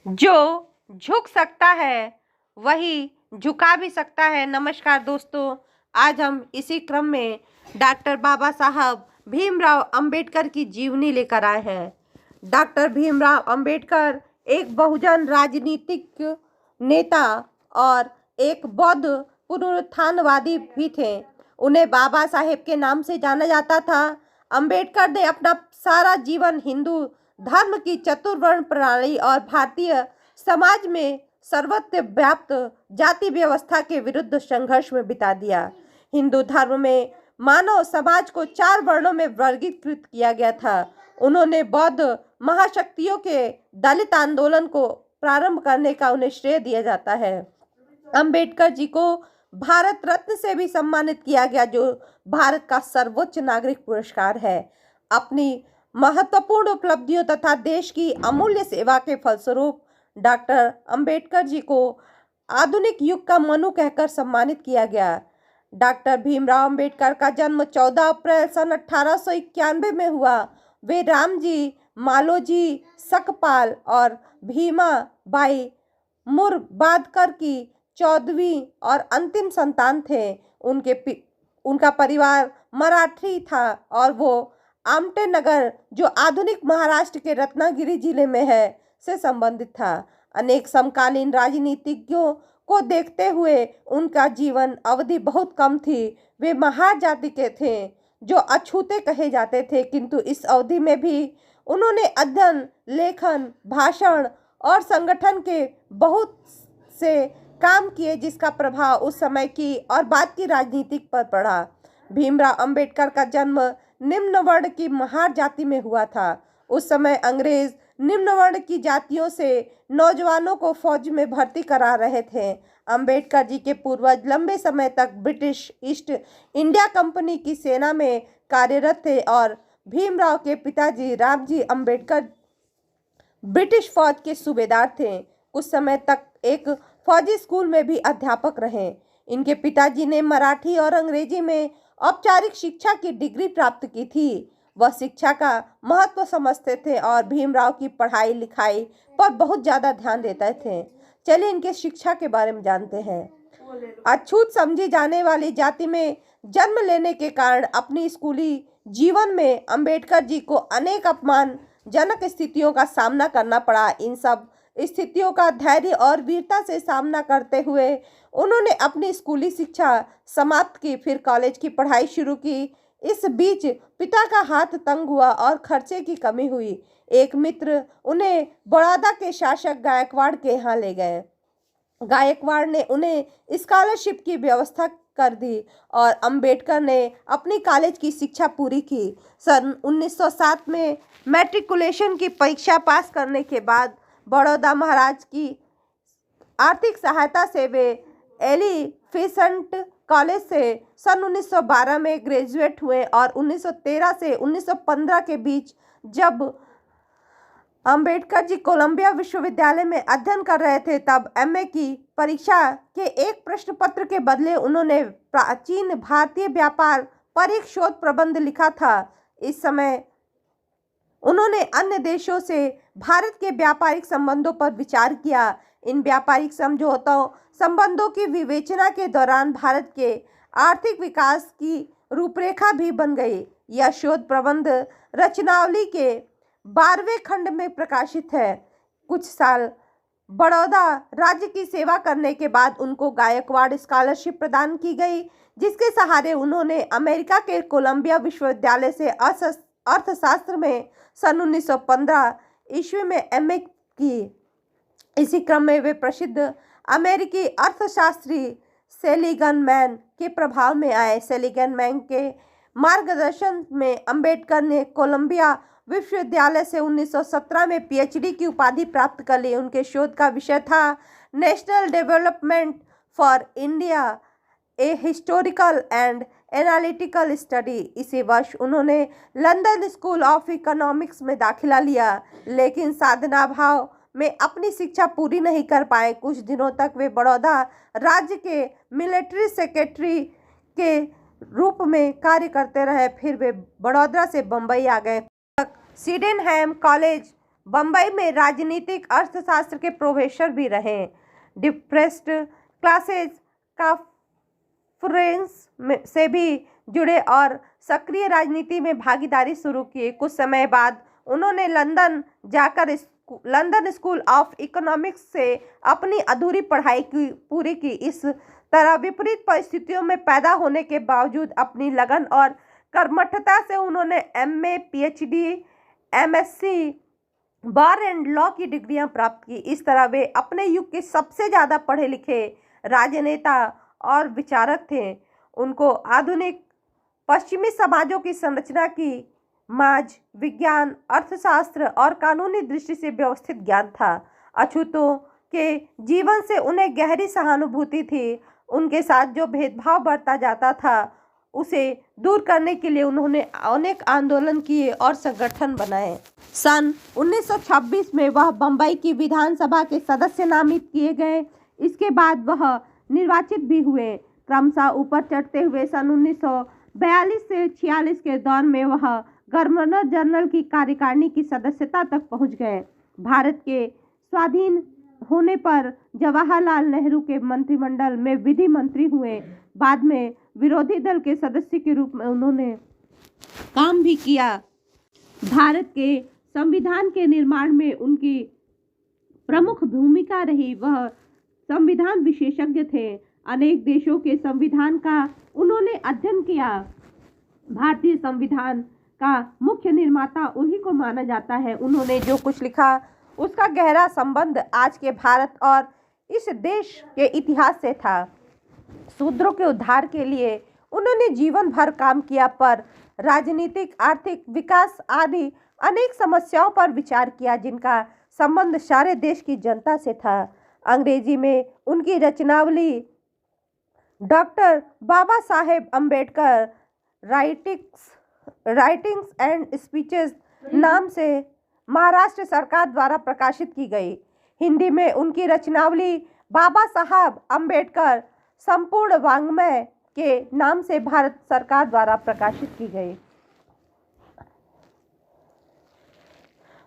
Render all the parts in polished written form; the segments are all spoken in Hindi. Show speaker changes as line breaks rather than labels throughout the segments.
जो झुक सकता है वही झुका भी सकता है। नमस्कार दोस्तों, आज हम इसी क्रम में डॉक्टर बाबा साहब भीमराव अंबेडकर की जीवनी लेकर आए हैं। डॉक्टर भीमराव अंबेडकर एक बहुजन राजनीतिक नेता और एक बौद्ध पुनरुत्थानवादी भी थे। उन्हें बाबा साहेब के नाम से जाना जाता था। अंबेडकर ने अपना सारा जीवन हिंदू धर्म की चतुर्वर्ण प्रणाली और भारतीय समाज में सर्वत्र व्याप्त जाति व्यवस्था के विरुद्ध संघर्ष में बिता दिया। हिंदू धर्म में मानव समाज को 4 वर्णों में वर्गीकृत किया गया था। उन्होंने बौद्ध महाशक्तियों के दलित आंदोलन को प्रारंभ करने का उन्हें श्रेय दिया जाता है। अंबेडकर जी को भारत रत्न से भी सम्मानित किया गया, जो भारत का सर्वोच्च नागरिक पुरस्कार है। अपनी महत्वपूर्ण उपलब्धियों तथा देश की अमूल्य सेवा के फलस्वरूप डॉक्टर अंबेडकर जी को आधुनिक युग का मनु कहकर सम्मानित किया गया। डॉक्टर भीमराव अंबेडकर का जन्म 14 अप्रैल सन 1891 में हुआ। वे रामजी, मालोजी, सकपाल और भीमा बाई मुर्बादकर की 14वीं और अंतिम संतान थे। उनका परिवार मराठी था और वो आमटे नगर, जो आधुनिक महाराष्ट्र के रत्नागिरी जिले में है, से संबंधित था। अनेक समकालीन राजनीतिज्ञों को देखते हुए उनका जीवन अवधि बहुत कम थी। वे महार जाति के थे जो अछूते कहे जाते थे, किंतु इस अवधि में भी उन्होंने अध्ययन, लेखन, भाषण और संगठन के बहुत से काम किए, जिसका प्रभाव उस समय की और बाद की राजनीति पर पड़ा। भीमराव अंबेडकर का जन्म निम्न वर्ण की महार जाति में हुआ था। उस समय अंग्रेज निम्न वर्ण की जातियों से नौजवानों को फौज में भर्ती करा रहे थे। अंबेडकर जी के पूर्वज लंबे समय तक ब्रिटिश ईस्ट इंडिया कंपनी की सेना में कार्यरत थे और भीमराव के पिताजी रामजी अंबेडकर ब्रिटिश फौज के सूबेदार थे। कुछ समय तक एक फौजी स्कूल में भी अध्यापक रहे। इनके पिताजी ने मराठी और अंग्रेजी में औपचारिक शिक्षा की डिग्री प्राप्त की थी। वह शिक्षा का महत्व समझते थे और भीमराव की पढ़ाई लिखाई पर बहुत ज़्यादा ध्यान देते थे। चलिए इनके शिक्षा के बारे में जानते हैं। अछूत समझी जाने वाली जाति में जन्म लेने के कारण अपनी स्कूली जीवन में अंबेडकर जी को अनेक अपमानजनक स्थितियों का सामना करना पड़ा। इन सब स्थितियों का धैर्य और वीरता से सामना करते हुए उन्होंने अपनी स्कूली शिक्षा समाप्त की, फिर कॉलेज की पढ़ाई शुरू की। इस बीच पिता का हाथ तंग हुआ और खर्चे की कमी हुई। एक मित्र उन्हें बड़ौदा के शासक गायकवाड़ के यहाँ ले गए। गायकवाड़ ने उन्हें स्कॉलरशिप की व्यवस्था कर दी और अंबेडकर ने अपनी कॉलेज की शिक्षा पूरी की। सन 1907 में मैट्रिकुलेशन की परीक्षा पास करने के बाद बड़ौदा महाराज की आर्थिक सहायता से वे एलिफिसेंट कॉलेज से सन 1912 में ग्रेजुएट हुए और 1913 से 1915 के बीच जब अंबेडकर जी कोलंबिया विश्वविद्यालय में अध्ययन कर रहे थे, तब एमए की परीक्षा के एक प्रश्न पत्र के बदले उन्होंने प्राचीन भारतीय व्यापार पर एक शोध प्रबंध लिखा था। इस समय उन्होंने अन्य देशों से भारत के व्यापारिक संबंधों पर विचार किया। इन व्यापारिक संबंधों की विवेचना के दौरान भारत के आर्थिक विकास की रूपरेखा भी बन गई। यह शोध प्रबंध रचनावली के 12वें खंड में प्रकाशित है। कुछ साल बड़ौदा राज्य की सेवा करने के बाद उनको गायकवाड़ स्कॉलरशिप प्रदान की गई, जिसके सहारे उन्होंने अमेरिका के कोलंबिया विश्वविद्यालय से अर्थशास्त्र में सन 1915 ईस्वी में एमए की। इसी क्रम में वे प्रसिद्ध अमेरिकी अर्थशास्त्री सेलिगन मैन के प्रभाव में आए। सेलिगन मैन के मार्गदर्शन में अंबेडकर ने कोलंबिया विश्वविद्यालय से 1917 में पीएचडी की उपाधि प्राप्त कर ली। उनके शोध का विषय था national development for India, a historical and analytical study. इसी वर्ष उन्होंने लंदन स्कूल ऑफ इकोनॉमिक्स में दाखिला लिया, लेकिन साधनाभाव में अपनी शिक्षा पूरी नहीं कर पाए। कुछ दिनों तक वे बड़ौदा राज्य के मिलिट्री सेक्रेटरी के रूप में कार्य करते रहे। फिर वे बड़ौदा से बम्बई आ गए। सिडेनहैम कॉलेज बम्बई में राजनीतिक अर्थशास्त्र के प्रोफेसर भी रहे। डिप्रेस्ड क्लासेस कॉन्फ्रेंस से भी जुड़े और सक्रिय राजनीति में भागीदारी शुरू की। कुछ समय बाद उन्होंने लंदन जाकर लंदन स्कूल ऑफ इकोनॉमिक्स से अपनी अधूरी पढ़ाई पूरी की। इस तरह विपरीत परिस्थितियों में पैदा होने के बावजूद अपनी लगन और कर्मठता से उन्होंने MA, PhD, MSc bar and law की डिग्रियां प्राप्त की। इस तरह वे अपने युग के सबसे ज़्यादा पढ़े लिखे राजनेता और विचारक थे। उनको आधुनिक पश्चिमी समाजों की संरचना की समाज विज्ञान, अर्थशास्त्र और कानूनी दृष्टि से व्यवस्थित ज्ञान था। अछूतों के जीवन से उन्हें गहरी सहानुभूति थी। उनके साथ जो भेदभाव बढ़ता जाता था उसे दूर करने के लिए उन्होंने अनेक आंदोलन किए और संगठन बनाए। सन 1926 में वह बम्बई की विधानसभा के सदस्य नामित किए गए। इसके बाद वह निर्वाचित भी हुए। क्रमशः ऊपर चढ़ते हुए सन 1942 से 46 के दौर में वह गवर्नर जनरल की कार्यकारिणी की सदस्यता तक पहुंच गए। भारत के स्वाधीन होने पर जवाहरलाल नेहरू के मंत्रिमंडल में विधि मंत्री हुए। बाद में विरोधी दल के सदस्य के रूप में उन्होंने काम भी किया। भारत के संविधान के निर्माण में उनकी प्रमुख भूमिका रही। वह संविधान विशेषज्ञ थे। अनेक देशों के संविधान का उन्होंने अध्ययन किया। भारतीय संविधान का मुख्य निर्माता उन्हीं को माना जाता है। उन्होंने जो कुछ लिखा उसका गहरा संबंध आज के भारत और इस देश के इतिहास से था। शूद्रों के उद्धार के लिए उन्होंने जीवन भर काम किया, पर राजनीतिक, आर्थिक विकास आदि अनेक समस्याओं पर विचार किया जिनका संबंध सारे देश की जनता से था। अंग्रेजी में उनकी रचनावली doctor Baba Saheb Ambedkar writings and speeches नाम से महाराष्ट्र सरकार द्वारा प्रकाशित की गई। हिंदी में उनकी रचनावली बाबा साहब अम्बेडकर संपूर्ण वाङ्मय के नाम से भारत सरकार द्वारा प्रकाशित की गई।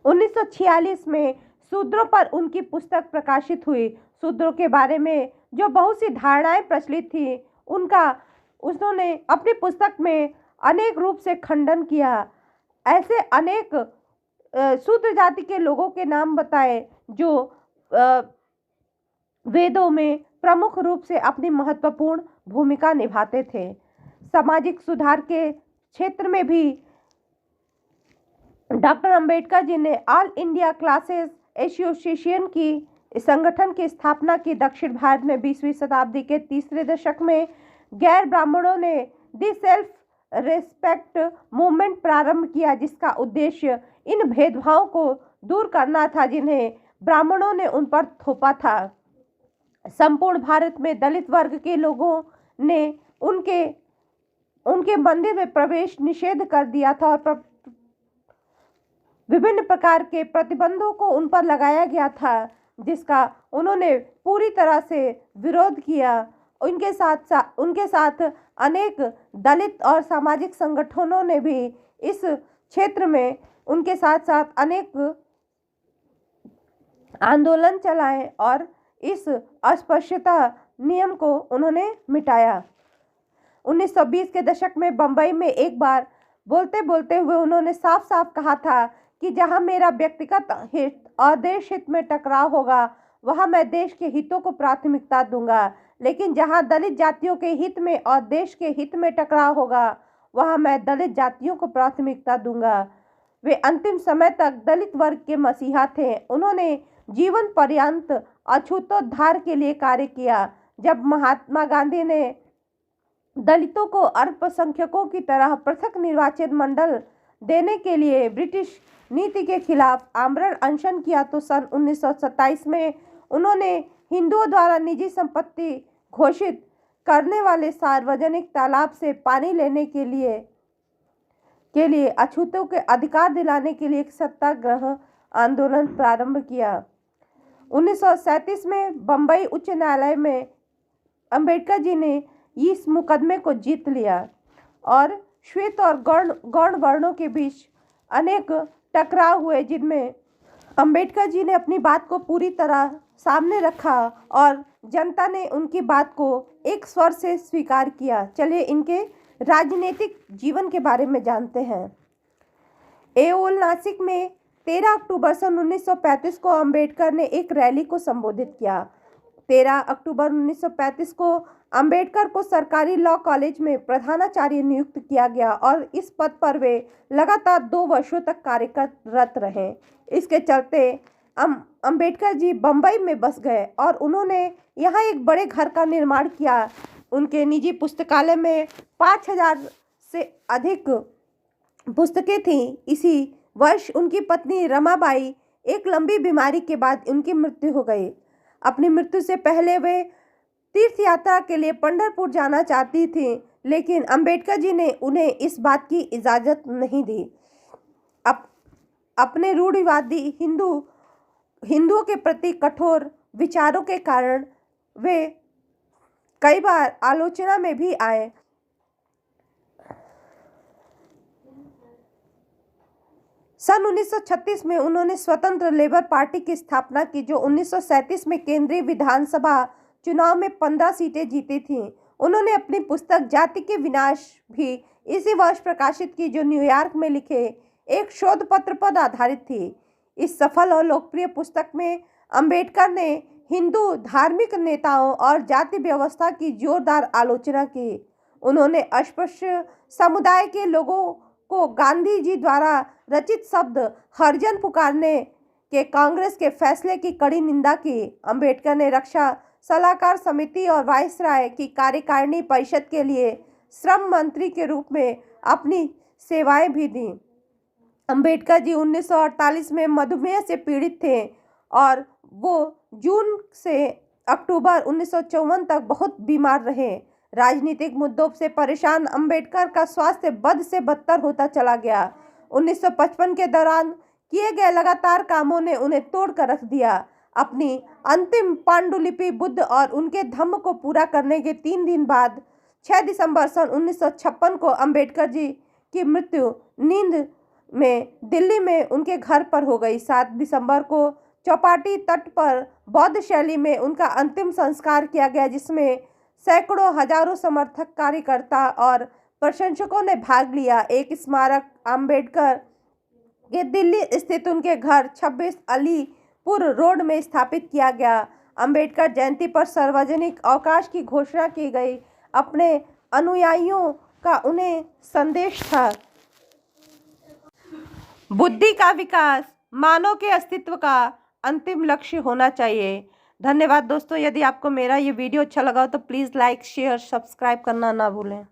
1946 में शूद्रों पर उनकी पुस्तक प्रकाशित हुई। शूद्रों के बारे में जो बहुत सी धारणाएं प्रचलित थी उन्होंने अपनी पुस्तक में अनेक रूप से खंडन किया। ऐसे अनेक शूद्र जाति के लोगों के नाम बताए जो वेदों में प्रमुख रूप से अपनी महत्वपूर्ण भूमिका निभाते थे। सामाजिक सुधार के क्षेत्र में भी डॉक्टर अंबेडकर जी ने ऑल इंडिया क्लासेस एसोसिएशन की संगठन की स्थापना की। दक्षिण भारत में 20वीं शताब्दी के तीसरे दशक में गैर ब्राह्मणों ने दी सेल्फ रेस्पेक्ट मूवमेंट प्रारंभ किया, जिसका उद्देश्य इन भेदभावों को दूर करना था जिन्हें ब्राह्मणों ने उन पर थोपा था। संपूर्ण भारत में दलित वर्ग के लोगों ने उनके मंदिर में प्रवेश निषेध कर दिया था और विभिन्न प्रकार के प्रतिबंधों को उन पर लगाया गया था, जिसका उन्होंने पूरी तरह से विरोध किया। उनके साथ अनेक दलित और सामाजिक संगठनों ने भी इस क्षेत्र में उनके साथ साथ अनेक आंदोलन चलाए और इस अस्पृश्यता नियम को उन्होंने मिटाया। 1920 के दशक में बम्बई में एक बार बोलते बोलते हुए उन्होंने साफ साफ कहा था कि जहां मेरा व्यक्तिगत हित और देश हित में टकराव होगा वहां मैं देश के हितों को प्राथमिकता दूंगा, लेकिन जहां दलित जातियों के हित में और देश के हित में टकराव होगा वहां मैं दलित जातियों को प्राथमिकता दूंगा। वे अंतिम समय तक दलित वर्ग के मसीहा थे। उन्होंने जीवन पर्यंत अछूतोद्धार के लिए कार्य किया। जब महात्मा गांधी ने दलितों को अल्पसंख्यकों की तरह पृथक निर्वाचन मंडल देने के लिए ब्रिटिश नीति के खिलाफ आमरण अनशन किया तो सन 1927 में उन्होंने हिंदुओं द्वारा निजी संपत्ति घोषित करने वाले सार्वजनिक तालाब से पानी लेने के लिए अछूतों के अधिकार दिलाने के लिए एक सत्याग्रह आंदोलन प्रारंभ किया। 1937 में बम्बई उच्च न्यायालय में अंबेडकर जी ने इस मुकदमे को जीत लिया और श्वेत और गौण वर्णों के बीच अनेक टकराव हुए, जिनमें अंबेडकर जी ने अपनी बात को पूरी तरह सामने रखा और जनता ने उनकी बात को एक स्वर से स्वीकार किया। चलिए इनके राजनीतिक जीवन के बारे में जानते हैं। एओल नासिक में 13 अक्टूबर सन 1935 को अंबेडकर ने एक रैली को संबोधित किया। 13 अक्टूबर 1935 को अंबेडकर को सरकारी लॉ कॉलेज में प्रधानाचार्य नियुक्त किया गया और इस पद पर वे लगातार 2 वर्षों तक कार्यरत रहे। इसके चलते अंबेडकर जी बम्बई में बस गए और उन्होंने यहाँ एक बड़े घर का निर्माण किया। उनके निजी पुस्तकालय में 5000 से अधिक पुस्तकें थीं। इसी वर्ष उनकी पत्नी रमाबाई एक लंबी बीमारी के बाद उनकी मृत्यु हो गई। अपनी मृत्यु से पहले वे तीर्थ यात्रा के लिए पंढरपुर जाना चाहती थीं, लेकिन अंबेडकर जी ने उन्हें इस बात की इजाज़त नहीं दी। अपने रूढ़िवादी हिंदुओं के प्रति कठोर विचारों के कारण वे कई बार आलोचना में भी आए। सन 1936 में उन्होंने स्वतंत्र लेबर पार्टी की स्थापना की, जो 1937 में केंद्रीय विधानसभा चुनाव में 15 सीटें जीती थीं। उन्होंने अपनी पुस्तक जाति के विनाश भी इसी वर्ष प्रकाशित की, जो न्यूयॉर्क में लिखे एक शोध पत्र पर आधारित थी। इस सफल और लोकप्रिय पुस्तक में अंबेडकर ने हिंदू धार्मिक नेताओं और जाति व्यवस्था की जोरदार आलोचना की। उन्होंने अस्पृश्य समुदाय के लोगों को गांधी जी द्वारा रचित शब्द हरिजन पुकारने के कांग्रेस के फैसले की कड़ी निंदा की। अंबेडकर ने रक्षा सलाहकार समिति और वायसराय की कार्यकारिणी परिषद के लिए श्रम मंत्री के रूप में अपनी सेवाएं भी दी। अंबेडकर जी 1948 में मधुमेह से पीड़ित थे और वो जून से अक्टूबर 1954 तक बहुत बीमार रहे। राजनीतिक मुद्दों से परेशान अंबेडकर का स्वास्थ्य बद से बदतर होता चला गया। 1955 के दौरान किए गए लगातार कामों ने उन्हें तोड़ कर रख दिया। अपनी अंतिम पांडुलिपि बुद्ध और उनके धम्म को पूरा करने के 3 दिन बाद 6 दिसंबर सन 1956 को अंबेडकर जी की मृत्यु नींद में दिल्ली में उनके घर पर हो गई। 7 दिसंबर को चौपाटी तट पर बौद्ध शैली में उनका अंतिम संस्कार किया गया, जिसमें सैकड़ों हजारों समर्थक, कार्यकर्ता और प्रशंसकों ने भाग लिया। एक स्मारक अंबेडकर के दिल्ली स्थित उनके घर 26 अलीपुर रोड में स्थापित किया गया। अंबेडकर जयंती पर सार्वजनिक अवकाश की घोषणा की गई। अपने अनुयायियों का उन्हें संदेश था, बुद्धि का विकास मानव के अस्तित्व का अंतिम लक्ष्य होना चाहिए। धन्यवाद दोस्तों। यदि आपको मेरा ये वीडियो अच्छा लगा हो तो प्लीज़ लाइक, शेयर, सब्सक्राइब करना ना भूलें।